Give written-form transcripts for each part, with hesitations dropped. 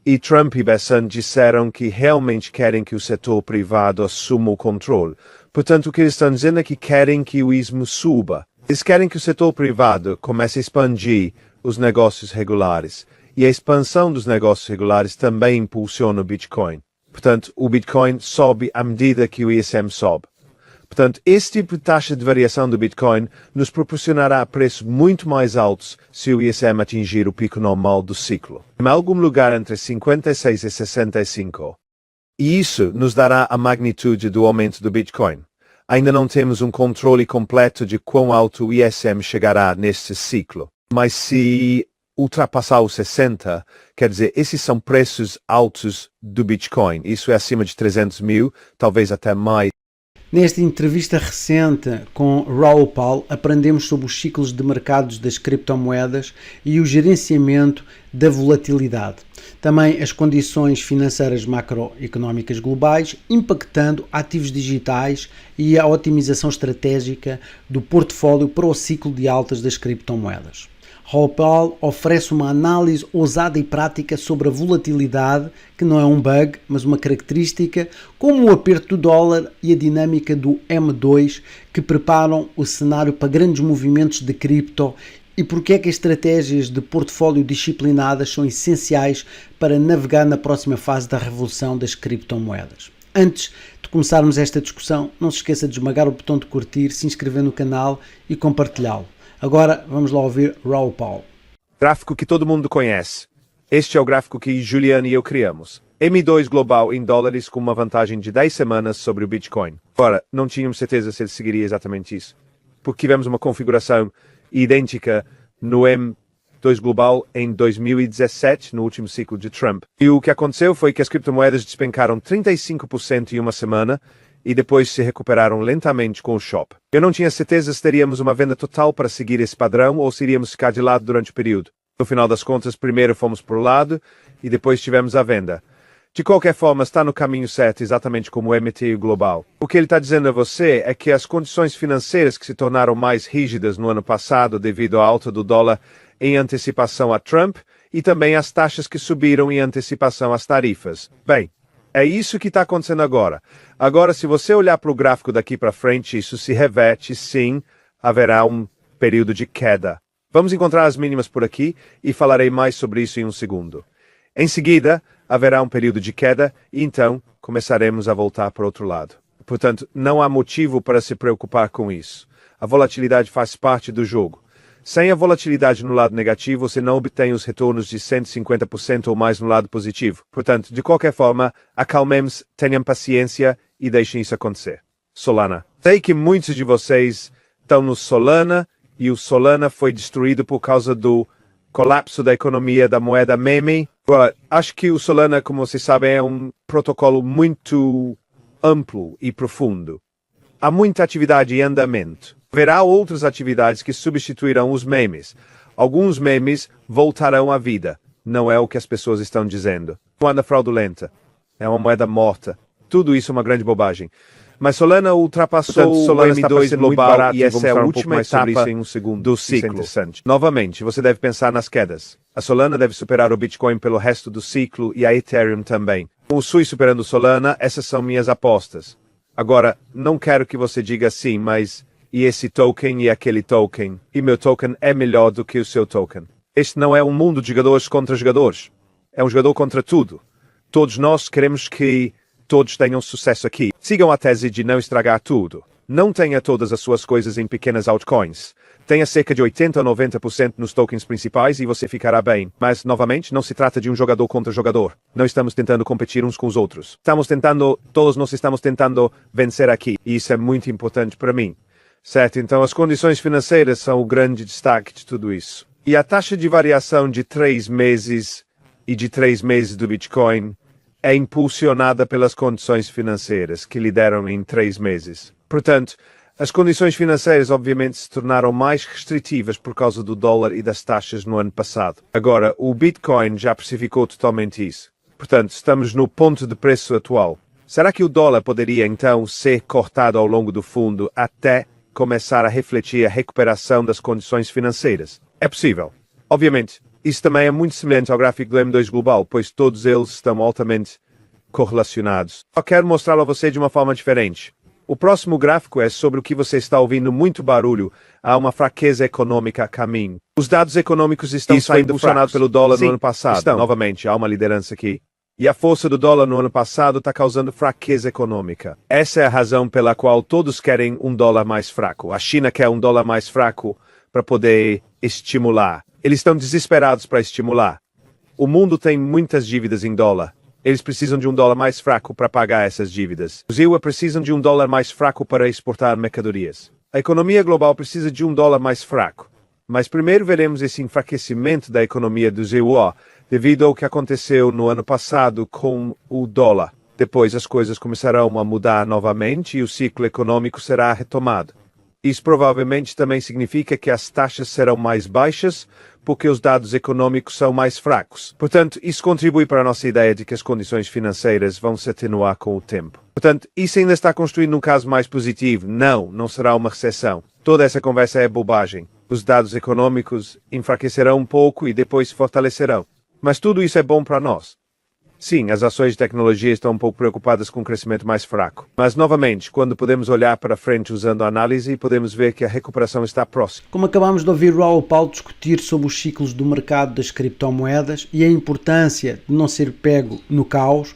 E Trump e Bessant disseram que realmente querem que o setor privado assuma o controle. Portanto, o que eles estão dizendo é que querem que o ISMO suba. Eles querem que o setor privado comece a expandir os negócios regulares. E a expansão dos negócios regulares também impulsiona o Bitcoin. Portanto, o Bitcoin sobe à medida que o ISM sobe. Portanto, esse tipo de taxa de variação do Bitcoin nos proporcionará preços muito mais altos se o ISM atingir o pico normal do ciclo, em algum lugar entre 56 e 65. E isso nos dará a magnitude do aumento do Bitcoin. Ainda não temos um controle completo de quão alto o ISM chegará neste ciclo. Mas se ultrapassar os 60, quer dizer, esses são preços altos do Bitcoin. Isso é acima de 300 mil, talvez até mais. Nesta entrevista recente com Raoul Pal, aprendemos sobre os ciclos de mercados das criptomoedas e o gerenciamento da volatilidade. Também as condições financeiras macroeconómicas globais, impactando ativos digitais e a otimização estratégica do portfólio para o ciclo de altas das criptomoedas. Raoul Pal oferece uma análise ousada e prática sobre a volatilidade, que não é um bug, mas uma característica, como o aperto do dólar e a dinâmica do M2, que preparam o cenário para grandes movimentos de cripto, e porque é que as estratégias de portfólio disciplinadas são essenciais para navegar na próxima fase da revolução das criptomoedas. Antes de começarmos esta discussão, não se esqueça de esmagar o botão de curtir, se inscrever no canal e compartilhá-lo. Agora vamos lá ouvir Raoul Pal. Gráfico que todo mundo conhece. Este é o gráfico que Juliano e eu criamos. M2 global em dólares com uma vantagem de 10 semanas sobre o Bitcoin. Agora, não tínhamos certeza se ele seguiria exatamente isso, porque tivemos uma configuração idêntica no M2 global em 2017, no último ciclo de Trump. E o que aconteceu foi que as criptomoedas despencaram 35% em uma semana, e depois se recuperaram lentamente com o shop. Eu não tinha certeza se teríamos uma venda total para seguir esse padrão ou se iríamos ficar de lado durante o período. No final das contas, primeiro fomos para o lado e depois tivemos a venda. De qualquer forma, está no caminho certo, exatamente como o MTI global. O que ele está dizendo a você é que as condições financeiras que se tornaram mais rígidas no ano passado devido à alta do dólar em antecipação a Trump e também as taxas que subiram em antecipação às tarifas. Bem, é isso que está acontecendo agora. Agora, se você olhar para o gráfico daqui para frente, isso se reverte, sim, haverá um período de queda. Vamos encontrar as mínimas por aqui e falarei mais sobre isso em um segundo. Em seguida, haverá um período de queda e então começaremos a voltar para o outro lado. Portanto, não há motivo para se preocupar com isso. A volatilidade faz parte do jogo. Sem a volatilidade no lado negativo, você não obtém os retornos de 150% ou mais no lado positivo. Portanto, de qualquer forma, acalmemos, tenham paciência e deixem isso acontecer. Solana. Sei que muitos de vocês estão no Solana e o Solana foi destruído por causa do colapso da economia da moeda meme. Acho que o Solana, como vocês sabem, é um protocolo muito amplo e profundo. Há muita atividade em andamento. Haverá outras atividades que substituirão os memes. Alguns memes voltarão à vida. Não é o que as pessoas estão dizendo. Moeda fraudulenta. É uma moeda morta. Tudo isso é uma grande bobagem. Mas Solana ultrapassou o M2 global e essa é a última etapa do ciclo. Novamente, você deve pensar nas quedas. A Solana deve superar o Bitcoin pelo resto do ciclo e a Ethereum também. Com o Sui superando o Solana, essas são minhas apostas. Agora, não quero que você diga assim, mas e esse token e aquele token, e meu token é melhor do que o seu token. Este não é um mundo de jogadores contra jogadores. É um jogador contra tudo. Todos nós queremos que todos tenham sucesso aqui. Sigam a tese de não estragar tudo. Não tenha todas as suas coisas em pequenas altcoins. Tenha cerca de 80 ou 90% nos tokens principais e você ficará bem. Mas, novamente, não se trata de um jogador contra jogador. Não estamos tentando competir uns com os outros. Todos nós estamos tentando vencer aqui. E isso é muito importante para mim. Certo, então as condições financeiras são o grande destaque de tudo isso. E a taxa de variação de 3 meses e de 3 meses do Bitcoin é impulsionada pelas condições financeiras que lhe deram em 3 meses. Portanto, as condições financeiras obviamente se tornaram mais restritivas por causa do dólar e das taxas no ano passado. Agora, o Bitcoin já precificou totalmente isso. Portanto, estamos no ponto de preço atual. Será que o dólar poderia então ser cortado ao longo do fundo até começar a refletir a recuperação das condições financeiras? É possível. Obviamente, Isso também é muito semelhante ao gráfico do M2 Global, pois todos eles estão altamente correlacionados. Só quero mostrá-lo a você de uma forma diferente. O próximo gráfico é sobre o que você está ouvindo muito barulho. Há uma fraqueza econômica a caminho. Os dados econômicos estão saindo impulsionados pelo dólar no ano passado. Novamente, há uma liderança aqui. E a força do dólar no ano passado está causando fraqueza econômica. Essa é a razão pela qual todos querem um dólar mais fraco. A China quer um dólar mais fraco para poder estimular. Eles estão desesperados para estimular. O mundo tem muitas dívidas em dólar. Eles precisam de um dólar mais fraco para pagar essas dívidas. Os EU precisam de um dólar mais fraco para exportar mercadorias. A economia global precisa de um dólar mais fraco. Mas primeiro veremos esse enfraquecimento da economia dos EU devido ao que aconteceu no ano passado com o dólar. Depois as coisas começarão a mudar novamente e o ciclo econômico será retomado. Isso provavelmente também significa que as taxas serão mais baixas, porque os dados econômicos são mais fracos. Portanto, isso contribui para a nossa ideia de que as condições financeiras vão se atenuar com o tempo. Portanto, isso ainda está construindo um caso mais positivo. Não será uma recessão. Toda essa conversa é bobagem. Os dados econômicos enfraquecerão um pouco e depois se fortalecerão. Mas tudo isso é bom para nós. Sim, as ações de tecnologia estão um pouco preocupadas com um crescimento mais fraco. Mas, novamente, quando podemos olhar para frente usando a análise, podemos ver que a recuperação está próxima. Como acabamos de ouvir Raul Paulo discutir sobre os ciclos do mercado das criptomoedas e a importância de não ser pego no caos,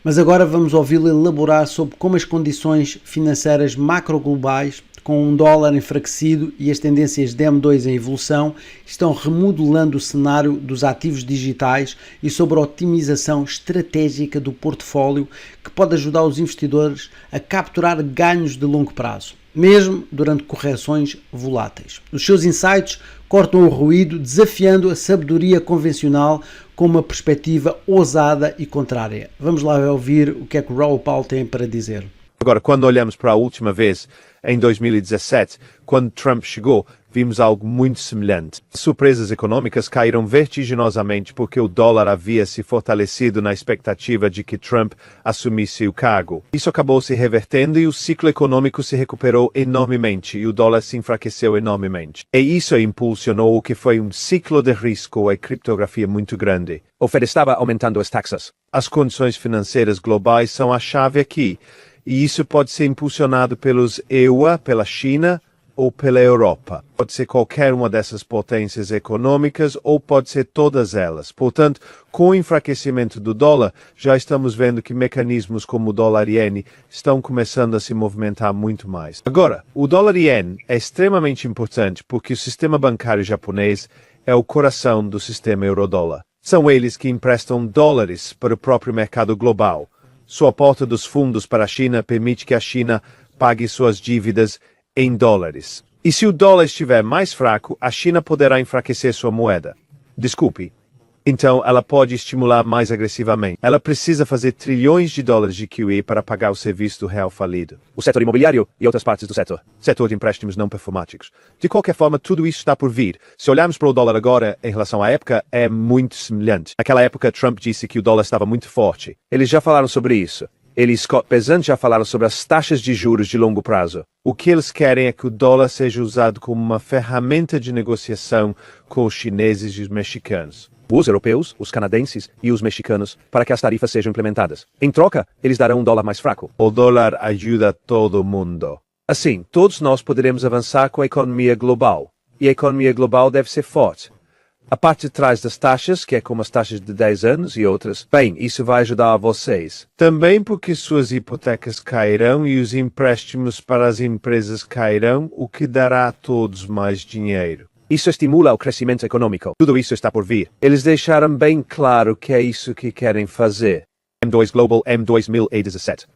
mas agora vamos ouvi-lo elaborar sobre como as condições financeiras macroglobais, com um dólar enfraquecido e as tendências de M2 em evolução, estão remodelando o cenário dos ativos digitais e sobre a otimização estratégica do portfólio que pode ajudar os investidores a capturar ganhos de longo prazo, mesmo durante correções voláteis. Os seus insights cortam o ruído, desafiando a sabedoria convencional com uma perspectiva ousada e contrária. Vamos lá ouvir o que é que o Raul Paulo tem para dizer. Agora, quando olhamos para a última vez, em 2017, quando Trump chegou, vimos algo muito semelhante. Surpresas econômicas caíram vertiginosamente porque o dólar havia se fortalecido na expectativa de que Trump assumisse o cargo. Isso acabou se revertendo e o ciclo econômico se recuperou enormemente e o dólar se enfraqueceu enormemente. E isso impulsionou o que foi um ciclo de risco e criptografia muito grande. O Fed estava aumentando as taxas. As condições financeiras globais são a chave aqui. E isso pode ser impulsionado pelos EU, pela China ou pela Europa. Pode ser qualquer uma dessas potências econômicas ou pode ser todas elas. Portanto, com o enfraquecimento do dólar, já estamos vendo que mecanismos como o dólar-iene estão começando a se movimentar muito mais. Agora, o dólar-iene é extremamente importante porque o sistema bancário japonês é o coração do sistema euro-dólar. São eles que emprestam dólares para o próprio mercado global. Sua porta dos fundos para a China permite que a China pague suas dívidas em dólares. E se o dólar estiver mais fraco, a China poderá enfraquecer sua moeda. Desculpe. Então, ela pode estimular mais agressivamente. Ela precisa fazer trilhões de dólares de QE para pagar o serviço do real falido. O setor imobiliário e outras partes do setor. Setor de empréstimos não performáticos. De qualquer forma, tudo isso está por vir. Se olharmos para o dólar agora, em relação à época, é muito semelhante. Naquela época, Trump disse que o dólar estava muito forte. Eles já falaram sobre isso. Ele e Scott Bessent já falaram sobre as taxas de juros de longo prazo. O que eles querem é que o dólar seja usado como uma ferramenta de negociação com os chineses e os mexicanos. Os europeus, os canadenses e os mexicanos, para que as tarifas sejam implementadas. Em troca, eles darão um dólar mais fraco. O dólar ajuda todo mundo. Assim, todos nós poderemos avançar com a economia global. E a economia global deve ser forte. A parte de trás das taxas, que é como as taxas de 10 anos e outras, bem, isso vai ajudar a vocês. Também porque suas hipotecas cairão e os empréstimos para as empresas cairão, o que dará a todos mais dinheiro. Isso estimula o crescimento econômico. Tudo isso está por vir. Eles deixaram bem claro que é isso que querem fazer. M2 Global M2017.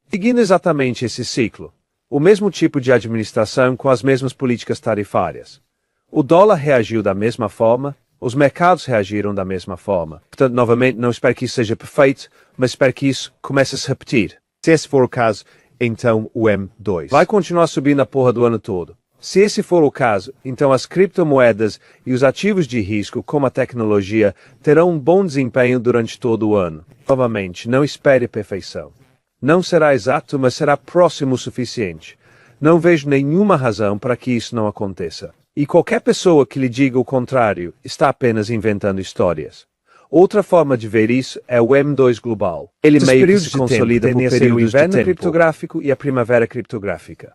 Seguindo exatamente esse ciclo, o mesmo tipo de administração com as mesmas políticas tarifárias. O dólar reagiu da mesma forma, os mercados reagiram da mesma forma. Portanto, novamente, não espero que isso seja perfeito, mas espero que isso comece a se repetir. Se esse for o caso, então o M2 vai continuar subindo a porra do ano todo. Se esse for o caso, então as criptomoedas e os ativos de risco, como a tecnologia, terão um bom desempenho durante todo o ano. Novamente, não espere perfeição. Não será exato, mas será próximo o suficiente. Não vejo nenhuma razão para que isso não aconteça. E qualquer pessoa que lhe diga o contrário está apenas inventando histórias. Outra forma de ver isso é o M2 global. Ele meio que se consolida por período inverno criptográfico e a primavera criptográfica.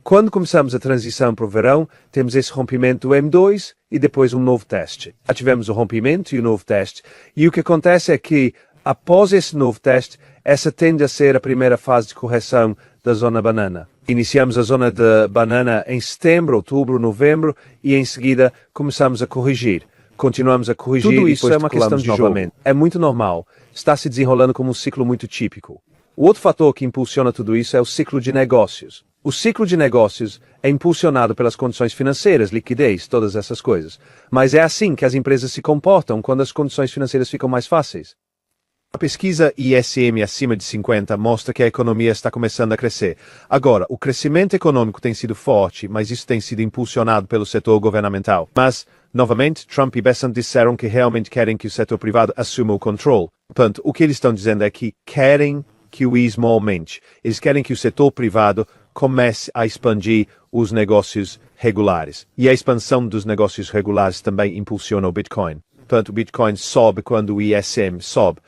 Quando começamos a transição para o verão, temos esse rompimento do M2 e depois um novo teste. Já tivemos o rompimento e o novo teste. E o que acontece é que, após esse novo teste, essa tende a ser a primeira fase de correção da zona banana. Iniciamos a zona de banana em setembro, outubro, novembro e em seguida começamos a corrigir. Continuamos a corrigir Tudo e isso depois é uma questão de novamente. jogo. É muito normal. Está se desenrolando como um ciclo muito típico. O outro fator que impulsiona tudo isso é o ciclo de negócios. O ciclo de negócios é impulsionado pelas condições financeiras, liquidez, todas essas coisas. Mas é assim que as empresas se comportam quando as condições financeiras ficam mais fáceis. A pesquisa ISM acima de 50 mostra que a economia está começando a crescer. Agora, o crescimento econômico tem sido forte, mas isso tem sido impulsionado pelo setor governamental. Mas, novamente, Trump e Bessent disseram que realmente querem que o setor privado assuma o controle. Portanto, o que eles estão dizendo é que querem que o ISM aumente. Eles querem que o setor privado comece a expandir os negócios regulares. E a expansão dos negócios regulares também impulsiona o Bitcoin. Portanto, o Bitcoin sobe quando o ISM sobe.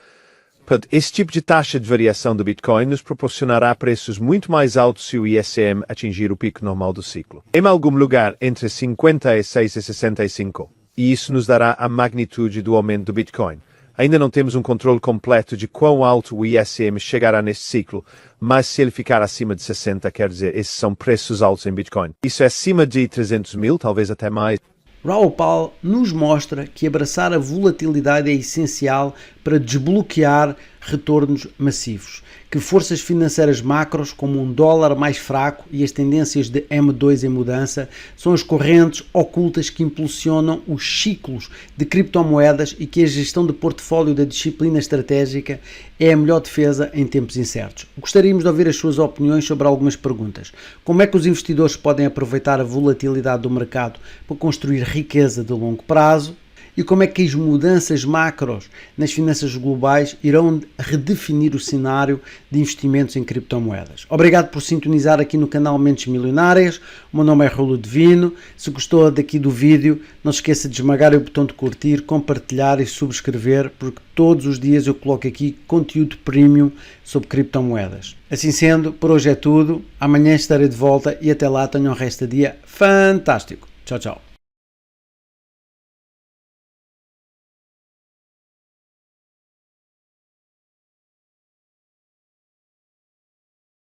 Portanto, esse tipo de taxa de variação do Bitcoin nos proporcionará preços muito mais altos se o ISM atingir o pico normal do ciclo. Em algum lugar entre 56 e 65. E isso nos dará a magnitude do aumento do Bitcoin. Ainda não temos um controle completo de quão alto o ISM chegará neste ciclo, mas se ele ficar acima de 60, quer dizer, esses são preços altos em Bitcoin. Isso é acima de 300 mil, talvez até mais. Raoul Pal nos mostra que abraçar a volatilidade é essencial para desbloquear retornos massivos, que forças financeiras macros, como um dólar mais fraco e as tendências de M2 em mudança, são as correntes ocultas que impulsionam os ciclos de criptomoedas e que a gestão de portfólio da disciplina estratégica é a melhor defesa em tempos incertos. Gostaríamos de ouvir as suas opiniões sobre algumas perguntas. Como é que os investidores podem aproveitar a volatilidade do mercado para construir riqueza de longo prazo? E como é que as mudanças macros nas finanças globais irão redefinir o cenário de investimentos em criptomoedas? Obrigado por sintonizar aqui no canal Mentes Milionárias. O meu nome é Raul Divino. Se gostou daqui do vídeo, não se esqueça de esmagar o botão de curtir, compartilhar e subscrever, porque todos os dias eu coloco aqui conteúdo premium sobre criptomoedas. Assim sendo, por hoje é tudo. Amanhã estarei de volta e até lá tenham um resto de dia fantástico. Tchau, tchau.